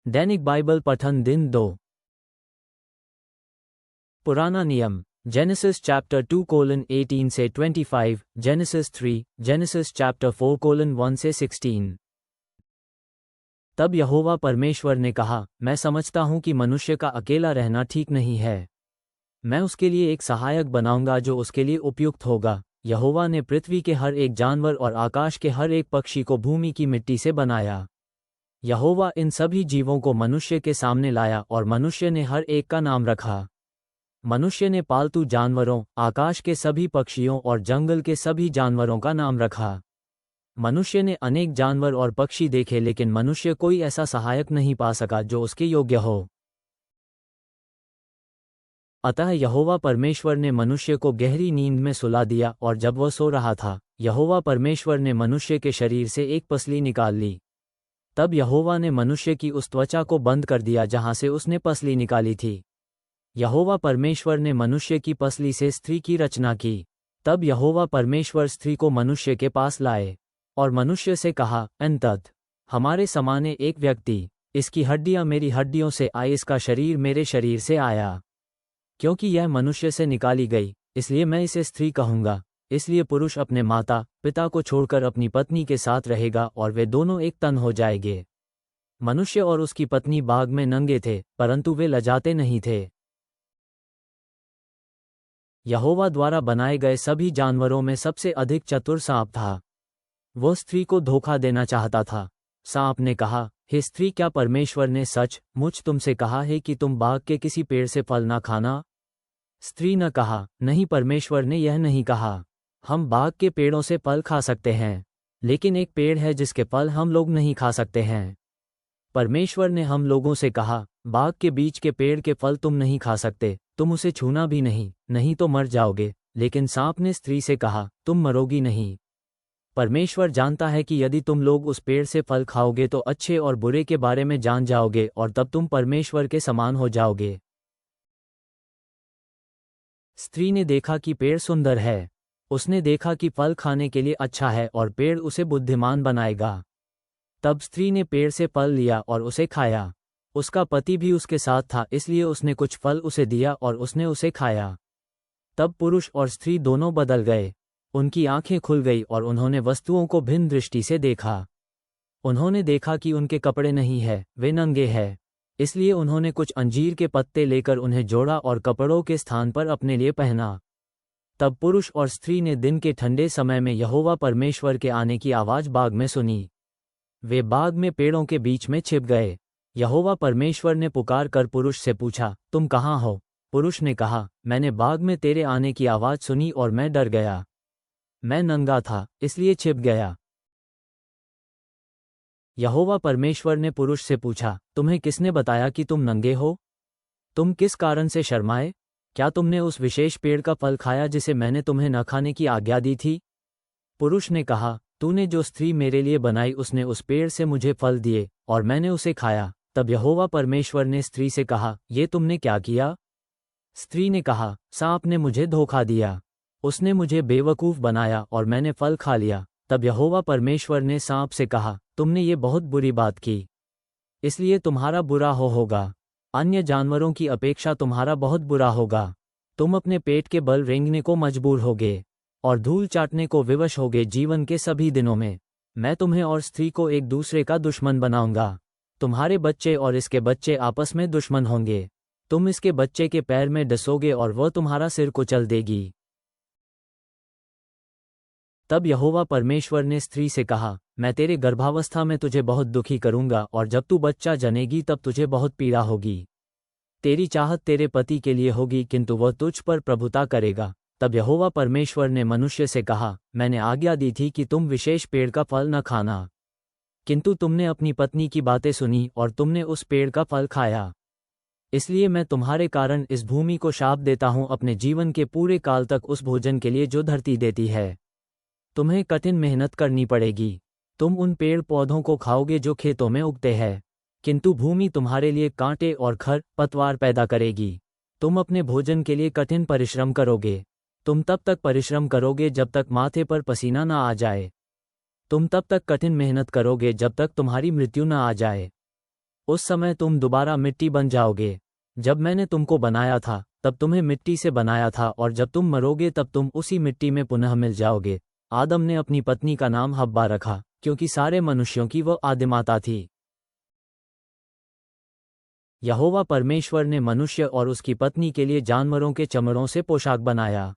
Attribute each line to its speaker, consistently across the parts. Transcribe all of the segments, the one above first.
Speaker 1: दैनिक Bible पठन दिन 2। पुराना नियम जेनेसिस चैप्टर 2:18 से 25, जेनेसिस 3, जेनेसिस चैप्टर 4:1 से 16। तब यहोवा परमेश्वर ने कहा, मैं समझता हूँ कि मनुष्य का अकेला रहना ठीक नहीं है। मैं उसके लिए एक सहायक बनाऊंगा जो उसके लिए उपयुक्त होगा। यहोवा ने पृथ्वी के हर एक जानवर और आकाश के हर एक पक्षी को भूमि की मिट्टी से बनाया। यहोवा इन सभी जीवों को मनुष्य के सामने लाया और मनुष्य ने हर एक का नाम रखा। मनुष्य ने पालतू जानवरों, आकाश के सभी पक्षियों और जंगल के सभी जानवरों का नाम रखा। मनुष्य ने अनेक जानवर और पक्षी देखे, लेकिन मनुष्य कोई ऐसा सहायक नहीं पा सका जो उसके योग्य हो। अतः यहोवा परमेश्वर ने मनुष्य को गहरी नींद में सुला दिया, और जब वह सो रहा था, यहोवा परमेश्वर ने मनुष्य के शरीर से एक पसली निकाल ली। तब यहोवा ने मनुष्य की उस त्वचा को बंद कर दिया जहां से उसने पसली निकाली थी। यहोवा परमेश्वर ने मनुष्य की पसली से स्त्री की रचना की। तब यहोवा परमेश्वर स्त्री को मनुष्य के पास लाए और मनुष्य से कहा, अंतत हमारे समाने एक व्यक्ति, इसकी हड्डियां मेरी हड्डियों से आई, इसका शरीर मेरे शरीर से आया। क्योंकि यह मनुष्य से निकाली गई, इसलिए मैं इसे स्त्री कहूंगा। इसलिए पुरुष अपने माता पिता को छोड़कर अपनी पत्नी के साथ रहेगा और वे दोनों एक तन हो जाएंगे। मनुष्य और उसकी पत्नी बाग में नंगे थे, परंतु वे लजाते नहीं थे। यहोवा द्वारा बनाए गए सभी जानवरों में सबसे अधिक चतुर सांप था। वह स्त्री को धोखा देना चाहता था। सांप ने कहा, हे स्त्री, क्या परमेश्वर ने सच मुझ तुमसे कहा है कि तुम बाग के किसी पेड़ से फल ना खाना? स्त्री ने कहा, नहीं, परमेश्वर ने यह नहीं कहा। हम बाग के पेड़ों से फल खा सकते हैं, लेकिन एक पेड़ है जिसके फल हम लोग नहीं खा सकते हैं। परमेश्वर ने हम लोगों से कहा, बाग के बीच के पेड़ के फल तुम नहीं खा सकते, तुम उसे छूना भी नहीं, नहीं तो मर जाओगे। लेकिन सांप ने स्त्री से कहा, तुम मरोगी नहीं। परमेश्वर जानता है कि यदि तुम लोग उस पेड़ से फल खाओगे तो अच्छे और बुरे के बारे में जान जाओगे, और तब तुम परमेश्वर के समान हो जाओगे। स्त्री ने देखा कि पेड़ सुंदर है। उसने देखा कि फल खाने के लिए अच्छा है और पेड़ उसे बुद्धिमान बनाएगा। तब स्त्री ने पेड़ से फल लिया और उसे खाया। उसका पति भी उसके साथ था, इसलिए उसने कुछ फल उसे दिया और उसने उसे खाया। तब पुरुष और स्त्री दोनों बदल गए। उनकी आंखें खुल गई और उन्होंने वस्तुओं को भिन्न दृष्टि से देखा। उन्होंने देखा कि उनके कपड़े नहीं है, वे नंगे हैं। इसलिए उन्होंने कुछ अंजीर के पत्ते लेकर उन्हें जोड़ा और कपड़ों के स्थान पर अपने लिए पहना। तब पुरुष और स्त्री ने दिन के ठंडे समय में यहोवा परमेश्वर के आने की आवाज बाग में सुनी। वे बाग में पेड़ों के बीच में छिप गए। यहोवा परमेश्वर ने पुकार कर पुरुष से पूछा, तुम कहाँ हो? पुरुष ने कहा, मैंने बाग में तेरे आने की आवाज सुनी और मैं डर गया। मैं नंगा था, इसलिए छिप गया। यहोवा परमेश्वर ने पुरुष से पूछा, तुम्हें किसने बताया कि तुम नंगे हो? तुम किस कारण से शर्माए? क्या तुमने उस विशेष पेड़ का फल खाया जिसे मैंने तुम्हें न खाने की आज्ञा दी थी? पुरुष ने कहा, तूने जो स्त्री मेरे लिए बनाई उसने उस पेड़ से मुझे फल दिए और मैंने उसे खाया। तब यहोवा परमेश्वर ने स्त्री से कहा, ये तुमने क्या किया? स्त्री ने कहा, सांप ने मुझे धोखा दिया। उसने मुझे बेवकूफ बनाया और मैंने फल खा लिया। तब यहोवा परमेश्वर ने सांप से कहा, तुमने ये बहुत बुरी बात की, इसलिए तुम्हारा बुरा होगा। अन्य जानवरों की अपेक्षा तुम्हारा बहुत बुरा होगा। तुम अपने पेट के बल रेंगने को मजबूर होगे और धूल चाटने को विवश होगे जीवन के सभी दिनों में। मैं तुम्हें और स्त्री को एक दूसरे का दुश्मन बनाऊंगा। तुम्हारे बच्चे और इसके बच्चे आपस में दुश्मन होंगे। तुम इसके बच्चे के पैर में डसोगे और वह तुम्हारा सिर कुचल देगी। तब यहोवा परमेश्वर ने स्त्री से कहा, मैं तेरे गर्भावस्था में तुझे बहुत दुखी करूंगा और जब तू बच्चा जनेगी तब तुझे बहुत पीड़ा होगी। तेरी चाहत तेरे पति के लिए होगी, किंतु वह तुझ पर प्रभुता करेगा। तब यहोवा परमेश्वर ने मनुष्य से कहा, मैंने आज्ञा दी थी कि तुम विशेष पेड़ का फल न खाना, किंतु तुमने अपनी पत्नी की बातें सुनी और तुमने उस पेड़ का फल खाया। इसलिए मैं तुम्हारे कारण इस भूमि को शाप देता हूं अपने जीवन के पूरे काल तक उस भोजन के लिए जो धरती देती है। तुम्हें कठिन मेहनत करनी पड़ेगी। तुम उन पेड़ पौधों को खाओगे जो खेतों में उगते हैं, किंतु भूमि तुम्हारे लिए कांटे और खर पतवार पैदा करेगी। तुम अपने भोजन के लिए कठिन परिश्रम करोगे। तुम तब तक परिश्रम करोगे जब तक माथे पर पसीना न आ जाए। तुम तब तक कठिन मेहनत करोगे जब तक तुम्हारी मृत्यु न आ जाए। उस समय तुम दोबारा मिट्टी बन जाओगे। जब मैंने तुमको बनाया था तब तुम्हें मिट्टी से बनाया था, और जब तुम मरोगे तब तुम उसी मिट्टी में पुनः मिल जाओगे। आदम ने अपनी पत्नी का नाम हव्वा रखा, क्योंकि सारे मनुष्यों की वह आदिमाता थी। यहोवा परमेश्वर ने मनुष्य और उसकी पत्नी के लिए जानवरों के चमड़ों से पोशाक बनाया।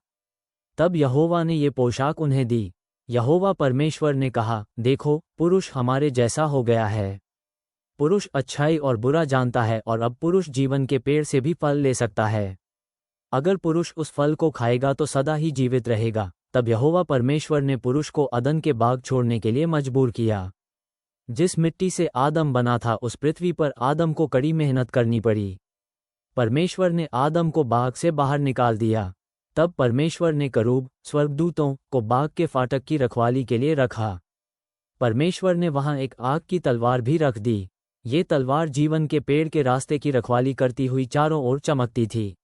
Speaker 1: तब यहोवा ने ये पोशाक उन्हें दी। यहोवा परमेश्वर ने कहा, देखो, पुरुष हमारे जैसा हो गया है। पुरुष अच्छाई और बुरा जानता है, और अब पुरुष जीवन के पेड़ से भी फल ले सकता है। अगर पुरुष उस फल को खाएगा तो सदा ही जीवित रहेगा। तब यहोवा परमेश्वर ने पुरुष को अदन के बाग छोड़ने के लिए मजबूर किया। जिस मिट्टी से आदम बना था उस पृथ्वी पर आदम को कड़ी मेहनत करनी पड़ी। परमेश्वर ने आदम को बाग से बाहर निकाल दिया। तब परमेश्वर ने करूब, स्वर्गदूतों, को बाग के फाटक की रखवाली के लिए रखा। परमेश्वर ने वहां एक आग की तलवार भी रख दी। ये तलवार जीवन के पेड़ के रास्ते की रखवाली करती हुई चारों ओर चमकती थी।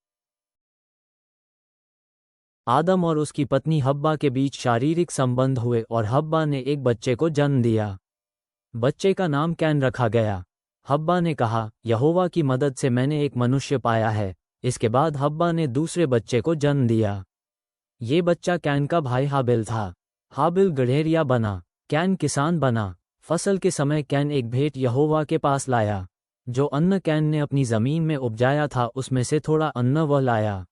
Speaker 1: आदम और उसकी पत्नी हव्वा के बीच शारीरिक संबंध हुए और हव्वा ने एक बच्चे को जन्म दिया। बच्चे का नाम कैन रखा गया। हव्वा ने कहा, यहोवा की मदद से मैंने एक मनुष्य पाया है। इसके बाद हव्वा ने दूसरे बच्चे को जन्म दिया। ये बच्चा कैन का भाई हाबिल था। हाबिल गड़ेरिया बना, कैन किसान बना। फसल के समय कैन एक भेंट यहोवा के पास लाया। जो अन्न कैन ने अपनी जमीन में उपजाया था उसमें से थोड़ा अन्न वह लाया।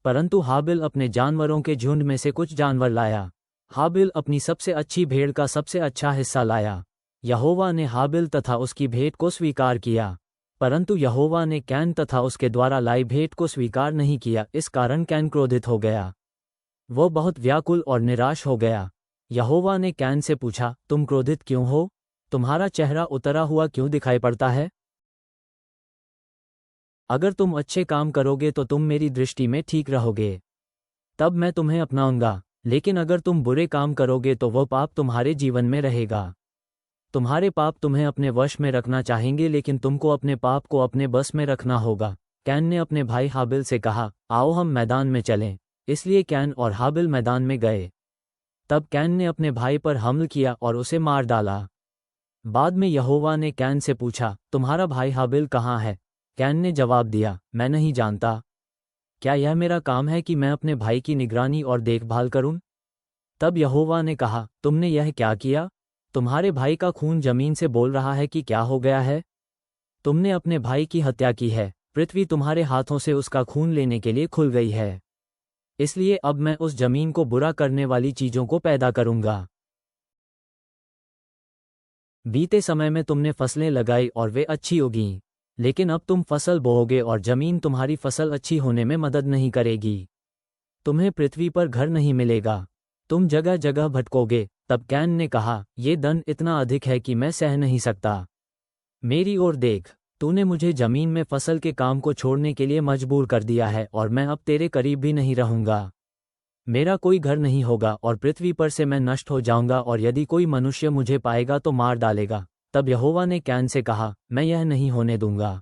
Speaker 1: परंतु हाबिल अपने जानवरों के झुंड में से कुछ जानवर लाया। हाबिल अपनी सबसे अच्छी भेड़ का सबसे अच्छा हिस्सा लाया। यहोवा ने हाबिल तथा उसकी भेंट को स्वीकार किया, परंतु यहोवा ने कैन तथा उसके द्वारा लाई भेंट को स्वीकार नहीं किया। इस कारण कैन क्रोधित हो गया। वो बहुत व्याकुल और निराश हो गया। यहोवा ने कैन से पूछा, तुम क्रोधित क्यों हो? तुम्हारा चेहरा उतरा हुआ क्यों दिखाई पड़ता है? अगर तुम अच्छे काम करोगे तो तुम मेरी दृष्टि में ठीक रहोगे, तब मैं तुम्हें अपनाऊंगा। लेकिन अगर तुम बुरे काम करोगे तो वह पाप तुम्हारे जीवन में रहेगा। तुम्हारे पाप तुम्हें अपने वश में रखना चाहेंगे, लेकिन तुमको अपने पाप को अपने बस में रखना होगा। कैन ने अपने भाई हाबिल से कहा, आओ हम मैदान में चलें। इसलिए कैन और हाबिल मैदान में गए। तब कैन ने अपने भाई पर हमला किया और उसे मार डाला। बाद में यहोवा ने कैन से पूछा, तुम्हारा भाई हाबिल कहाँ है? कैन ने जवाब दिया, मैं नहीं जानता। क्या यह मेरा काम है कि मैं अपने भाई की निगरानी और देखभाल करूं? तब यहोवा ने कहा, तुमने यह क्या किया? तुम्हारे भाई का खून जमीन से बोल रहा है कि क्या हो गया है? तुमने अपने भाई की हत्या की है। पृथ्वी तुम्हारे हाथों से उसका खून लेने के लिए खुल गई है। इसलिए अब मैं उस जमीन को बुरा करने वाली चीजों को पैदा करूंगा। बीते समय में तुमने फसलें लगाई और वे अच्छी उगीं, लेकिन अब तुम फसल बोओगे और जमीन तुम्हारी फसल अच्छी होने में मदद नहीं करेगी। तुम्हें पृथ्वी पर घर नहीं मिलेगा, तुम जगह जगह भटकोगे। तब कैन ने कहा, ये दंड इतना अधिक है कि मैं सह नहीं सकता। मेरी ओर देख, तूने मुझे जमीन में फसल के काम को छोड़ने के लिए मजबूर कर दिया है, और मैं अब तेरे करीब भी नहीं रहूंगा। मेरा कोई घर नहीं होगा और पृथ्वी पर से मैं नष्ट हो जाऊंगा, और यदि कोई मनुष्य मुझे पाएगा तो मार डालेगा। तब यहोवा ने कैन से कहा, मैं यह नहीं होने दूंगा।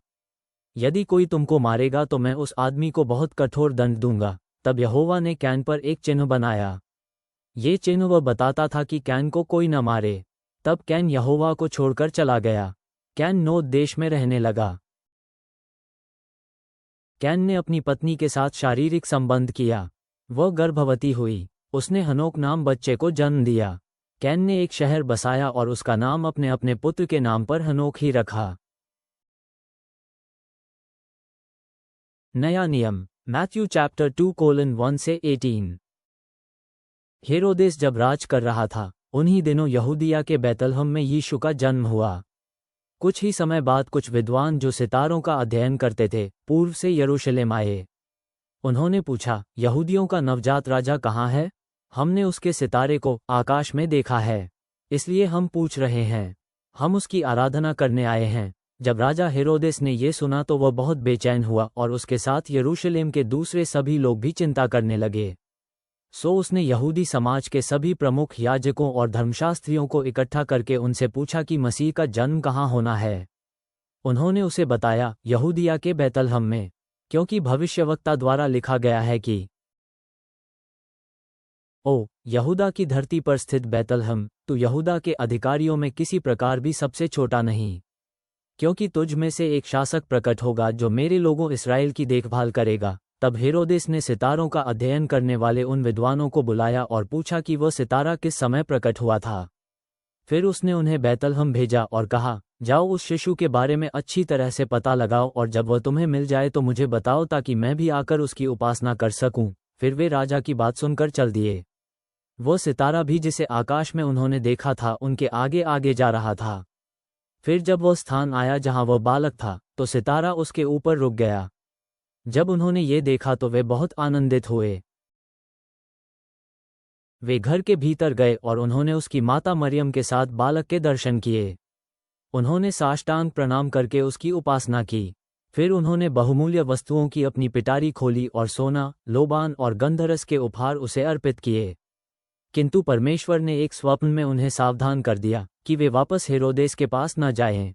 Speaker 1: यदि कोई तुमको मारेगा तो मैं उस आदमी को बहुत कठोर दंड दूंगा। तब यहोवा ने कैन पर एक चिन्ह बनाया। ये चिन्ह वह बताता था कि कैन को कोई न मारे। तब कैन यहोवा को छोड़कर चला गया। कैन नोद देश में रहने लगा। कैन ने अपनी पत्नी के साथ शारीरिक संबंध किया। वह गर्भवती हुई। उसने हनोक नाम बच्चे को जन्म दिया। कैन ने एक शहर बसाया और उसका नाम अपने अपने पुत्र के नाम पर हनोक ही रखा। नया नियम, मैथ्यू चैप्टर 2:1 से 18। हेरोदेस जब राज कर रहा था, उन्हीं दिनों यहूदिया के बैतलहम में यीशु का जन्म हुआ। कुछ ही समय बाद कुछ विद्वान जो सितारों का अध्ययन करते थे, पूर्व से यरूशलेम आए। उन्होंने पूछा, यहूदियों का नवजात राजा कहाँ है? हमने उसके सितारे को आकाश में देखा है, इसलिए हम पूछ रहे हैं। हम उसकी आराधना करने आए हैं। जब राजा हेरोदेस ने ये सुना तो वह बहुत बेचैन हुआ, और उसके साथ यरूशलेम के दूसरे सभी लोग भी चिंता करने लगे। सो उसने यहूदी समाज के सभी प्रमुख याजकों और धर्मशास्त्रियों को इकट्ठा करके उनसे पूछा कि मसीह का जन्म कहाँ होना है। उन्होंने उसे बताया, यहूदिया के बैतलहम में, क्योंकि भविष्यवक्ता द्वारा लिखा गया है कि ओ यहूदा की धरती पर स्थित बैतलहम, तू यहूदा के अधिकारियों में किसी प्रकार भी सबसे छोटा नहीं। क्योंकि तुझ में से एक शासक प्रकट होगा जो मेरे लोगों इस्राएल की देखभाल करेगा। तब हेरोदेस ने सितारों का अध्ययन करने वाले उन विद्वानों को बुलाया और पूछा कि वह सितारा किस समय प्रकट हुआ था। फिर उसने उन्हें बैतलहम भेजा और कहा, जाओ उस शिशु के बारे में अच्छी तरह से पता लगाओ और जब वह तुम्हें मिल जाए तो मुझे बताओ ताकि मैं भी आकर उसकी उपासना कर सकूं। फिर वे राजा की बात सुनकर चल दिए। वो सितारा भी जिसे आकाश में उन्होंने देखा था उनके आगे आगे जा रहा था। फिर जब वह स्थान आया जहां वह बालक था तो सितारा उसके ऊपर रुक गया। जब उन्होंने ये देखा तो वे बहुत आनंदित हुए। वे घर के भीतर गए और उन्होंने उसकी माता मरियम के साथ बालक के दर्शन किए। उन्होंने साष्टांग प्रणाम करके उसकी उपासना की। फिर उन्होंने बहुमूल्य वस्तुओं की अपनी पिटारी खोली और सोना, लोबान और गंधरस के उपहार उसे अर्पित किए। किंतु परमेश्वर ने एक स्वप्न में उन्हें सावधान कर दिया कि वे वापस हेरोदेस के पास न जाएं।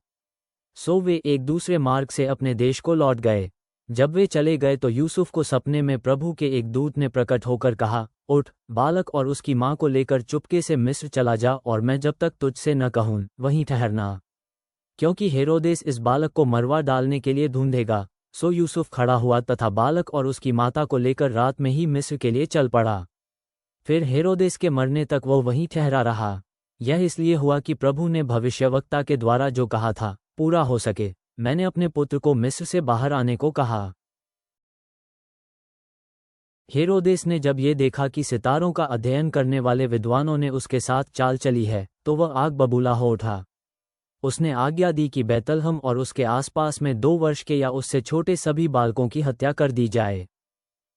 Speaker 1: सो वे एक दूसरे मार्ग से अपने देश को लौट गए। जब वे चले गए तो यूसुफ को सपने में प्रभु के एक दूत ने प्रकट होकर कहा, उठ, बालक और उसकी मां को लेकर चुपके से मिस्र चला जा और मैं जब तक तुझसे न कहूं वहीं ठहरना, क्योंकि हेरोदेस इस बालक को मरवा डालने के लिए ढूंढेगा। सो यूसुफ खड़ा हुआ तथा बालक और उसकी माता को लेकर रात में ही मिस्र के लिए चल पड़ा। फिर हेरोदेस के मरने तक वह वहीं ठहरा रहा। यह इसलिए हुआ कि प्रभु ने भविष्यवक्ता के द्वारा जो कहा था पूरा हो सके, मैंने अपने पुत्र को मिस्र से बाहर आने को कहा। हेरोदेस ने जब ये देखा कि सितारों का अध्ययन करने वाले विद्वानों ने उसके साथ चाल चली है तो वह आग बबूला हो उठा। उसने आज्ञा दी कि बैतलहम और उसके आसपास में 2 वर्ष के या उससे छोटे सभी बालकों की हत्या कर दी जाए।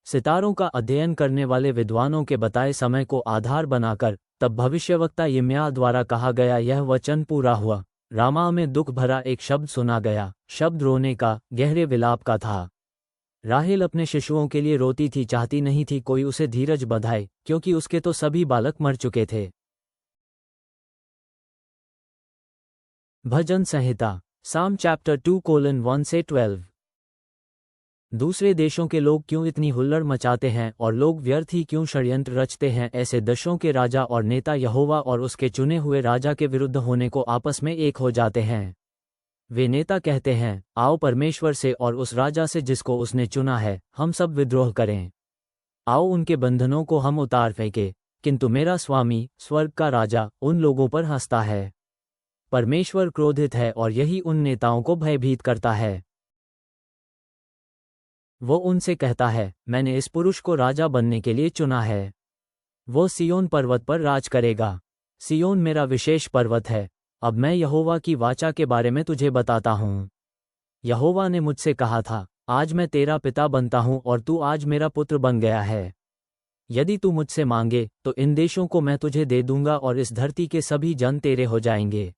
Speaker 1: सितारों का अध्ययन करने वाले विद्वानों के बताए समय को आधार बनाकर तब भविष्यवक्ता यिर्मयाह द्वारा कहा गया यह वचन पूरा हुआ। रामा में दुख भरा एक शब्द सुना गया, शब्द रोने का, गहरे विलाप का था। राहेल अपने शिशुओं के लिए रोती थी, चाहती नहीं थी कोई उसे धीरज बंधाए क्योंकि उसके तो सभी बालक मर चुके थे। भजन संहिता, साम चैप्टर 2:1-12। दूसरे देशों के लोग क्यों इतनी हुल्लड़ मचाते हैं और लोग व्यर्थ ही क्यों षड्यंत्र रचते हैं। ऐसे देशों के राजा और नेता यहोवा और उसके चुने हुए राजा के विरुद्ध होने को आपस में एक हो जाते हैं। वे नेता कहते हैं, आओ परमेश्वर से और उस राजा से जिसको उसने चुना है हम सब विद्रोह करें। आओ उनके बंधनों को हम उतार फेंके। किंतु मेरा स्वामी स्वर्ग का राजा उन लोगों पर हंसता है। परमेश्वर क्रोधित है और यही उन नेताओं को भयभीत करता है। वो उनसे कहता है, मैंने इस पुरुष को राजा बनने के लिए चुना है। वो सियोन पर्वत पर राज करेगा। सियोन मेरा विशेष पर्वत है। अब मैं यहोवा की वाचा के बारे में तुझे बताता हूँ। यहोवा ने मुझसे कहा था, आज मैं तेरा पिता बनता हूँ और तू आज मेरा पुत्र बन गया है। यदि तू मुझसे मांगे तो इन देशों को मैं तुझे दे दूंगा और इस धरती के सभी जन तेरे हो जाएंगे।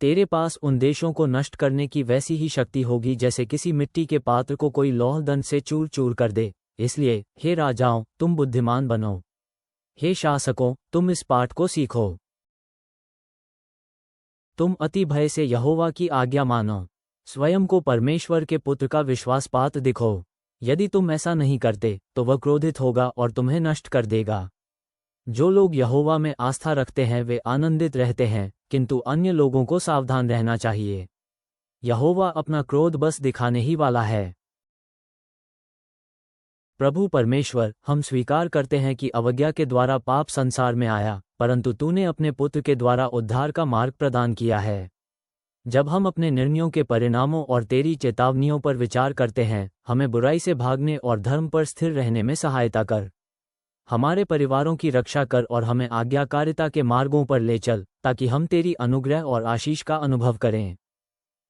Speaker 1: तेरे पास उन देशों को नष्ट करने की वैसी ही शक्ति होगी जैसे किसी मिट्टी के पात्र को कोई लौह दंड से चूर चूर कर दे। इसलिए हे राजाओं, तुम बुद्धिमान बनो। हे शासकों, तुम इस पाठ को सीखो। तुम अति भय से यहोवा की आज्ञा मानो। स्वयं को परमेश्वर के पुत्र का विश्वासपात्र दिखो। यदि तुम ऐसा नहीं करते तो वह क्रोधित होगा और तुम्हें नष्ट कर देगा। जो लोग यहोवा में आस्था रखते हैं वे आनंदित रहते हैं, किंतु अन्य लोगों को सावधान रहना चाहिए। यहोवा अपना क्रोध बस दिखाने ही वाला है। प्रभु परमेश्वर, हम स्वीकार करते हैं कि अवज्ञा के द्वारा पाप संसार में आया, परंतु तूने अपने पुत्र के द्वारा उद्धार का मार्ग प्रदान किया है। जब हम अपने निर्णयों के परिणामों और तेरी चेतावनियों पर विचार करते हैं, हमें बुराई से भागने और धर्म पर स्थिर रहने में सहायता कर। हमारे परिवारों की रक्षा कर और हमें आज्ञाकारिता के मार्गों पर ले चल, ताकि हम तेरी अनुग्रह और आशीष का अनुभव करें।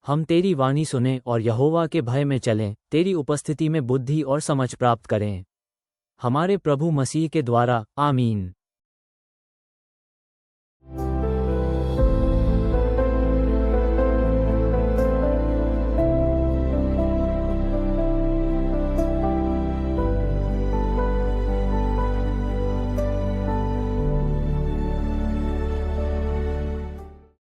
Speaker 1: हम तेरी वाणी सुनें और यहोवा के भय में चलें, तेरी उपस्थिति में बुद्धि और समझ प्राप्त करें। हमारे प्रभु मसीह के द्वारा, आमीन।